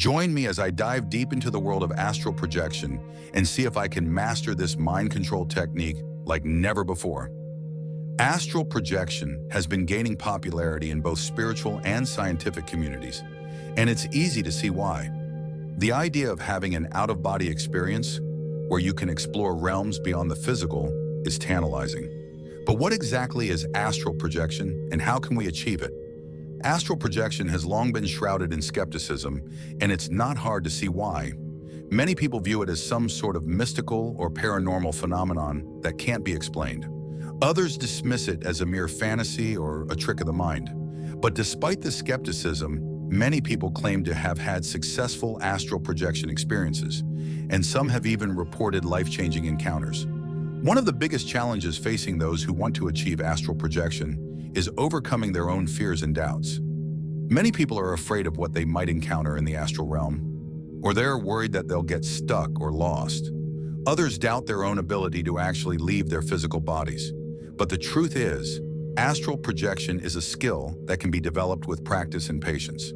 Join me as I dive deep into the world of astral projection and see if I can master this mind control technique like never before. Astral projection has been gaining popularity in both spiritual and scientific communities, and it's easy to see why. The idea of having an out-of-body experience where you can explore realms beyond the physical is tantalizing. But what exactly is astral projection and how can we achieve it? Astral projection has long been shrouded in skepticism, and it's not hard to see why. Many people view it as some sort of mystical or paranormal phenomenon that can't be explained. Others dismiss it as a mere fantasy or a trick of the mind. But despite the skepticism, many people claim to have had successful astral projection experiences, and some have even reported life-changing encounters. One of the biggest challenges facing those who want to achieve astral projection is overcoming their own fears and doubts. Many people are afraid of what they might encounter in the astral realm, or they're worried that they'll get stuck or lost. Others doubt their own ability to actually leave their physical bodies. But the truth is, astral projection is a skill that can be developed with practice and patience.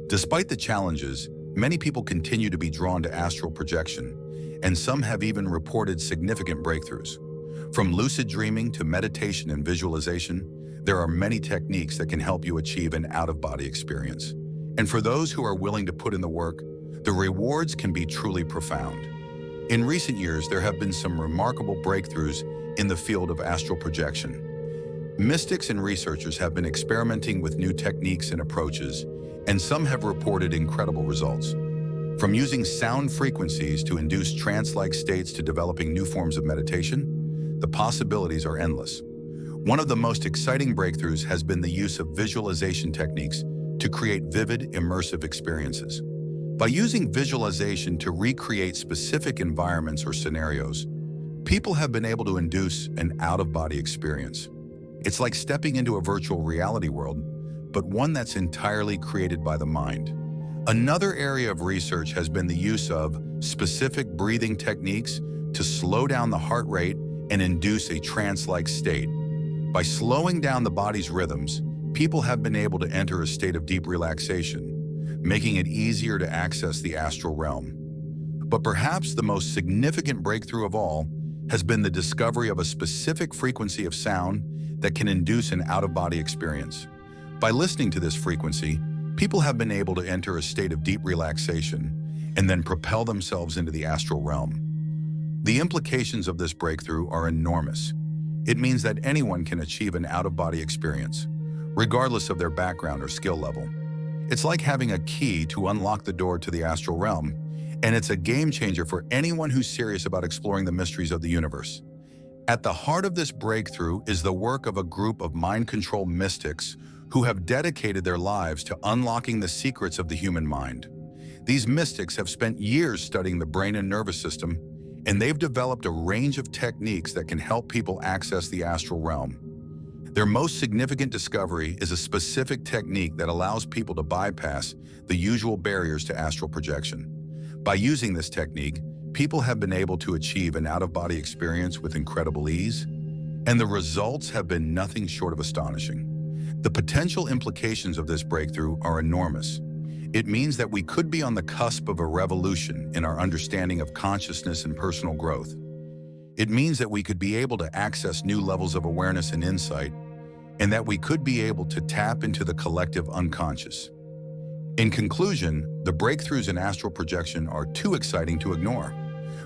Despite the challenges, many people continue to be drawn to astral projection, and some have even reported significant breakthroughs. From lucid dreaming to meditation and visualization, there are many techniques that can help you achieve an out-of-body experience. And for those who are willing to put in the work, the rewards can be truly profound. In recent years, there have been some remarkable breakthroughs in the field of astral projection. Mystics and researchers have been experimenting with new techniques and approaches, and some have reported incredible results. From using sound frequencies to induce trance-like states to developing new forms of meditation, the possibilities are endless. One of the most exciting breakthroughs has been the use of visualization techniques to create vivid, immersive experiences. By using visualization to recreate specific environments or scenarios, people have been able to induce an out-of-body experience. It's like stepping into a virtual reality world, but one that's entirely created by the mind. Another area of research has been the use of specific breathing techniques to slow down the heart rate and induce a trance-like state. By slowing down the body's rhythms, people have been able to enter a state of deep relaxation, making it easier to access the astral realm. But perhaps the most significant breakthrough of all has been the discovery of a specific frequency of sound that can induce an out-of-body experience. By listening to this frequency, people have been able to enter a state of deep relaxation and then propel themselves into the astral realm. The implications of this breakthrough are enormous. It means that anyone can achieve an out-of-body experience, regardless of their background or skill level. It's like having a key to unlock the door to the astral realm, and it's a game changer for anyone who's serious about exploring the mysteries of the universe. At the heart of this breakthrough is the work of a group of mind control mystics who have dedicated their lives to unlocking the secrets of the human mind. These mystics have spent years studying the brain and nervous system, and they've developed a range of techniques that can help people access the astral realm. Their most significant discovery is a specific technique that allows people to bypass the usual barriers to astral projection. By using this technique, people have been able to achieve an out-of-body experience with incredible ease, and the results have been nothing short of astonishing. The potential implications of this breakthrough are enormous. It means that we could be on the cusp of a revolution in our understanding of consciousness and personal growth. It means that we could be able to access new levels of awareness and insight, and that we could be able to tap into the collective unconscious. In conclusion, the breakthroughs in astral projection are too exciting to ignore.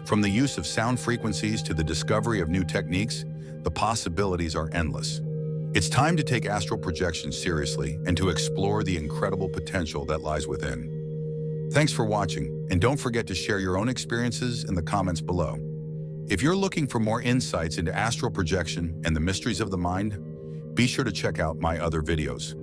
From the use of sound frequencies to the discovery of new techniques, the possibilities are endless. It's time to take astral projection seriously and to explore the incredible potential that lies within. Thanks for watching, and don't forget to share your own experiences in the comments below. If you're looking for more insights into astral projection and the mysteries of the mind, be sure to check out my other videos.